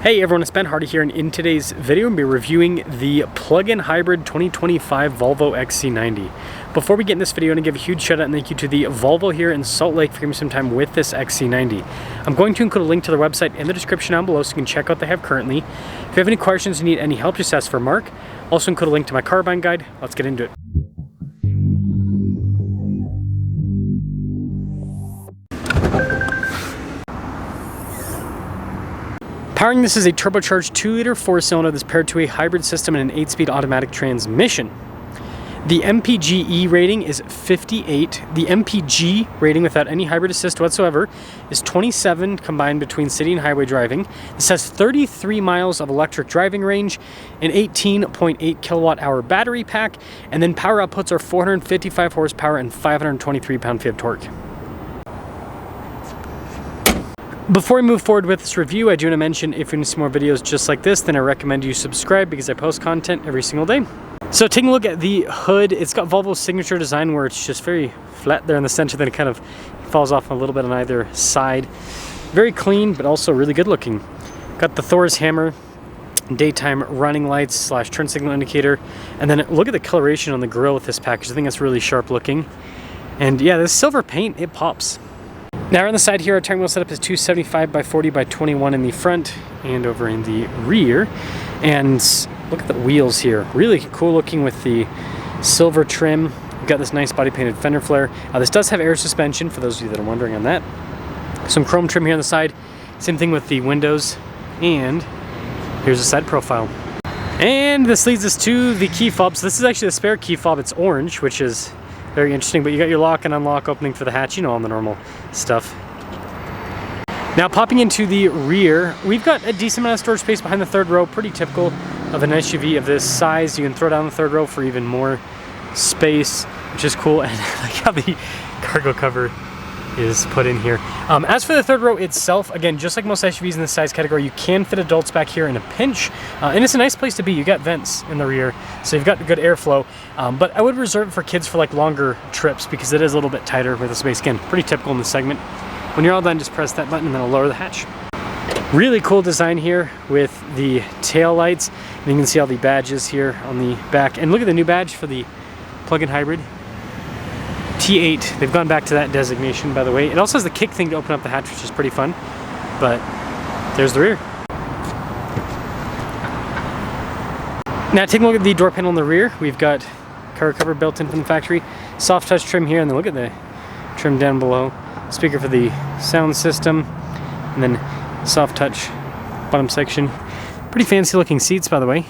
Hey everyone, it's Ben Hardy here, and in today's video we'll be reviewing the plug-in hybrid 2025 Volvo XC90. Before we get in this video, I want to give a huge shout out and thank you to the Volvo here in Salt Lake for giving me some time with this XC90. I'm going to include a link to their website in the description down below so you can check out what they have currently. If you have any questions or need any help, just ask for Mark. Also include a link to my car buying guide. Let's get into it. Powering this is a turbocharged 2-liter 4-cylinder that's paired to a hybrid system and an 8-speed automatic transmission. The MPGe rating is 58. The MPG rating without any hybrid assist whatsoever is 27 combined between city and highway driving. This has 33 miles of electric driving range, an 18.8 kilowatt hour battery pack, and then power outputs are 455 horsepower and 523 pound-feet of torque. Before we move forward with this review, I do want to mention if you want to see more videos just like this, then I recommend you subscribe because I post content every single day. So taking a look at the hood, it's got Volvo's signature design where it's just very flat there in the center, then it kind of falls off a little bit on either side. Very clean, but also really good looking. Got the Thor's hammer, daytime running lights / turn signal indicator, and then look at the coloration on the grille with this package. I think that's really sharp looking. And yeah, this silver paint, it pops. Now on the side here, our steering wheel setup is 275 by 40 by 21 in the front and over in the rear. And look at the wheels here. Really cool looking with the silver trim. We've got this nice body painted fender flare. This does have air suspension for those of you that are wondering on that. Some chrome trim here on the side. Same thing with the windows. And here's the side profile. And this leads us to the key fob. So this is actually the spare key fob. It's orange, which is very interesting, but you got your lock and unlock opening for the hatch, you know, all the normal stuff. Now popping into the rear, we've got a decent amount of storage space behind the third row, pretty typical of an SUV of this size. You can throw down the third row for even more space, which is cool. And I like how the cargo cover is put in here. As for the third row itself, again, just like most SUVs in this size category, you can fit adults back here in a pinch, and it's a nice place to be. You got vents in the rear, so you've got good airflow, but I would reserve it for kids for like longer trips because it is a little bit tighter with the space. Again, pretty typical in this segment. When you're all done, just press that button and then it'll lower the hatch. Really cool design here with the tail lights, and you can see all the badges here on the back. And look at the new badge for the plug-in hybrid T8. They've gone back to that designation, by the way. It also has the kick thing to open up the hatch, which is pretty fun. But there's the rear. Now taking a look at the door panel in the rear, we've got cargo cover built in from the factory, soft touch trim here, and then look at the trim down below. Speaker for the sound system, and then soft touch bottom section. Pretty fancy looking seats, by the way.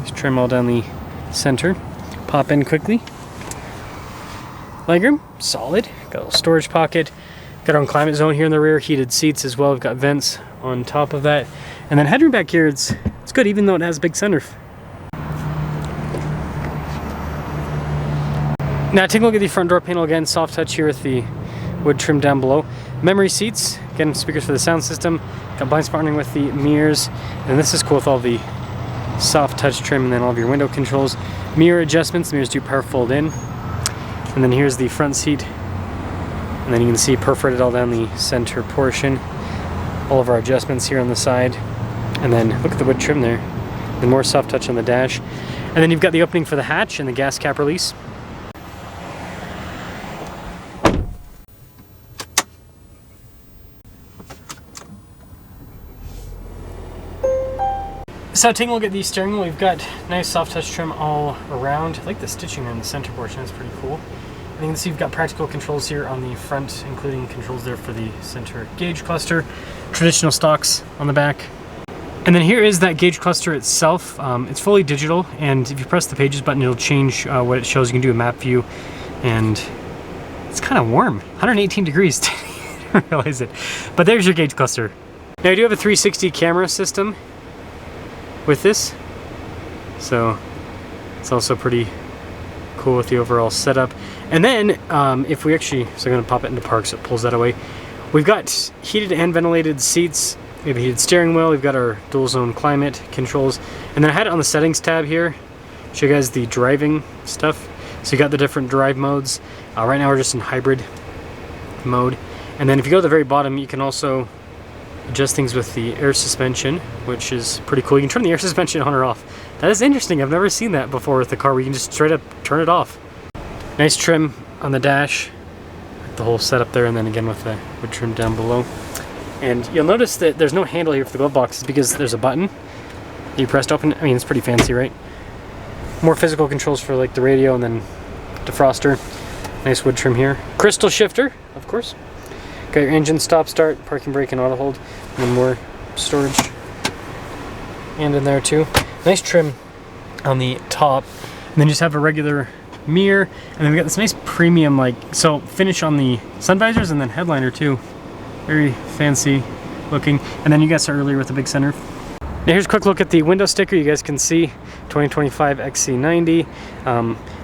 Just trim all down the center. Pop in quickly. Legroom, solid. Got a little storage pocket. Got our own climate zone here in the rear. Heated seats as well. We've got vents on top of that. And then headroom back here, it's good even though it has a big sunroof. Now taking a look at the front door panel again. Soft touch here with the wood trim down below. Memory seats. Again, speakers for the sound system. Got blind spotting with the mirrors. And this is cool with all the soft touch trim and then all of your window controls. Mirror adjustments. The mirrors do power fold in. And then here's the front seat, and then you can see perforated all down the center portion. All of our adjustments here on the side, and then look at the wood trim there. The more soft touch on the dash, and then you've got the opening for the hatch and the gas cap release. So taking a look at the steering wheel, we've got nice soft touch trim all around. I like the stitching in the center portion, it's pretty cool. And you can see you've got practical controls here on the front, including controls there for the center gauge cluster, traditional stocks on the back. And then here is that gauge cluster itself. It's fully digital, and if you press the pages button, it'll change what it shows. You can do a map view, and it's kind of warm, 118 degrees. I didn't realize it. But there's your gauge cluster. Now I do have a 360 camera system with this, so it's also pretty cool with the overall setup. And then if we actually, so I'm going to pop it into park so it pulls that away. We've got heated and ventilated seats. We have a heated steering wheel. We've got our dual zone climate controls, and then I had it on the settings tab here. Show you guys the driving stuff. So you got the different drive modes. Right now we're just in hybrid mode. And then if you go to the very bottom, you can also adjust things with the air suspension, which is pretty cool. You can turn the air suspension on or off. That is interesting. I've never seen that before with the car where you can just straight up turn it off. Nice trim on the dash, the whole setup there, and then again with the wood trim down below. And you'll notice that there's no handle here for the glove boxes because there's a button that you press to open. I mean, it's pretty fancy, right? More physical controls for like the radio and then defroster. Nice wood trim here. Crystal shifter, of course. Got your engine stop start, parking brake and auto hold, and then more storage. And in there too. Nice trim on the top. And then just have a regular mirror. And then we got this nice premium finish on the sun visors and then headliner too. Very fancy looking. And then you guys saw earlier with the big sunroof. Now here's a quick look at the window sticker. You guys can see 2025 XC90.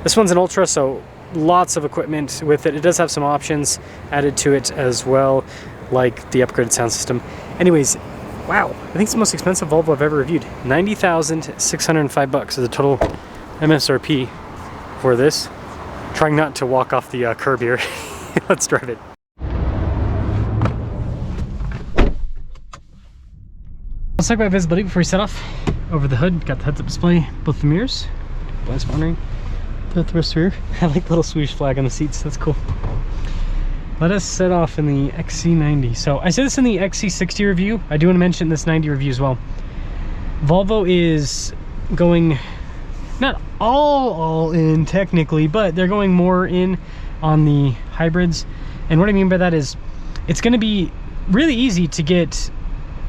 This one's an Ultra, so lots of equipment with it. It does have some options added to it as well, like the upgraded sound system. Anyways, wow, I think it's the most expensive Volvo I've ever reviewed. $90,605 is the total MSRP for this. Trying not to walk off the curb here. Let's drive it. Let's talk about visibility before we set off. Over the hood, got the heads-up display, both the mirrors, blind spot monitoring, the thrust rear. I like the little Swedish flag on the seats, that's cool. Let us set off in the XC90. So I said this in the XC60 review. I do want to mention this 90 review as well. Volvo is going not all in technically, but they're going more in on the hybrids. And what I mean by that is it's going to be really easy to get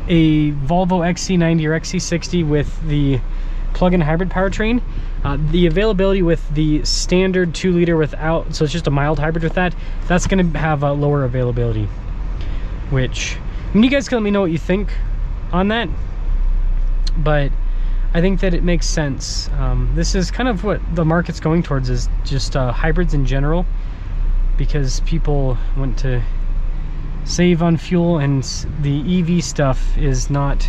a Volvo XC90 or XC60 with the plug-in hybrid powertrain. The availability with the standard 2-liter without, so it's just a mild hybrid with that, that's going to have a lower availability. Which, I mean, you guys can let me know what you think on that, but I think that it makes sense. This is kind of what the market's going towards, is just hybrids in general, because people want to save on fuel, and the EV stuff is not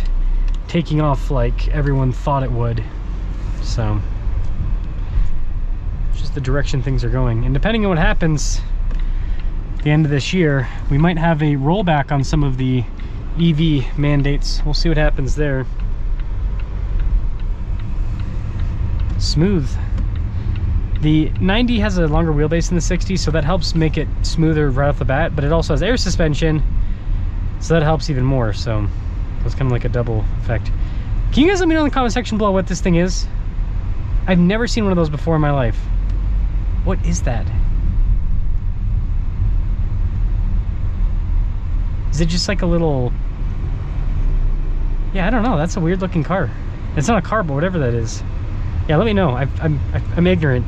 taking off like everyone thought it would. So it's just the direction things are going, and depending on what happens at the end of this year, we might have a rollback on some of the EV mandates. We'll see what happens there. Smooth. The 90 has a longer wheelbase than the 60, so that helps make it smoother right off the bat, but it also has air suspension, so that helps even more. So it's kind of like a double effect. Can you guys let me know in the comment section below what this thing is? I've never seen one of those before in my life. What is that? Is it just like a little... Yeah, I don't know. That's a weird looking car. It's not a car, but whatever that is. Yeah, let me know. I'm ignorant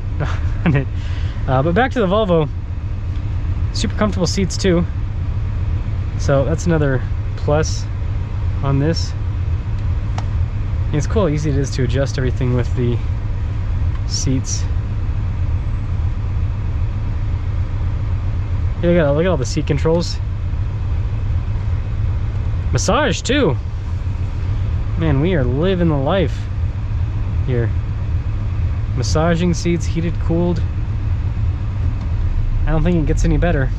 on it. But back to the Volvo. Super comfortable seats too. So that's another plus on this. And it's cool how easy it is to adjust everything with the seats. Yeah, look at all the seat controls. Massage too. Man, we are living the life here. Massaging seats, heated, cooled. I don't think it gets any better.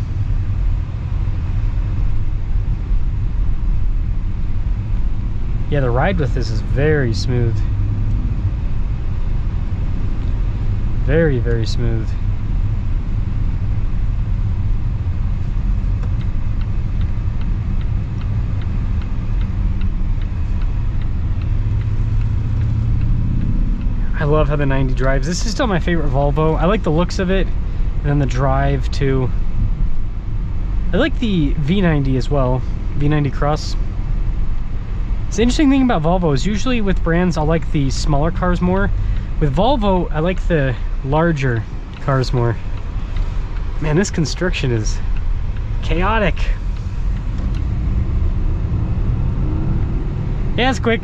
Yeah, the ride with this is very smooth. Very, very smooth. I love how the 90 drives. This is still my favorite Volvo. I like the looks of it, and then the drive too. I like the V90 as well, V90 Cross. It's the interesting thing about Volvo is usually with brands I like the smaller cars more. With Volvo, I like the larger cars more. Man, this construction is chaotic. Yeah, it's quick.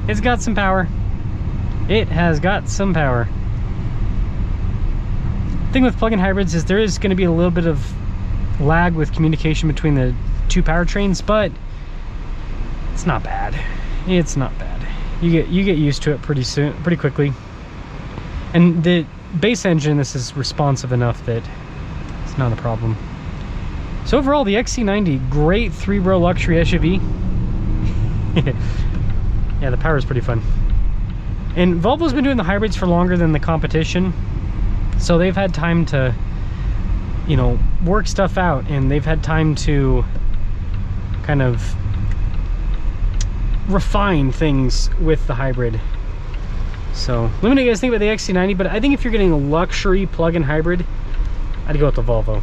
It's got some power. It has got some power. The thing with plug-in hybrids is there is going to be a little bit of lag with communication between the two powertrains, but it's not bad. It's not bad. You get used to it pretty quickly. And the base engine, this is responsive enough that it's not a problem. So overall, the XC90, great 3-row luxury SUV. Yeah, the power is pretty fun. And Volvo's been doing the hybrids for longer than the competition, so they've had time to, you know, work stuff out, and they've had time to kind of refine things with the hybrid. So let me know what you guys think about the XC90, but I think if you're getting a luxury plug-in hybrid, I'd go with the Volvo.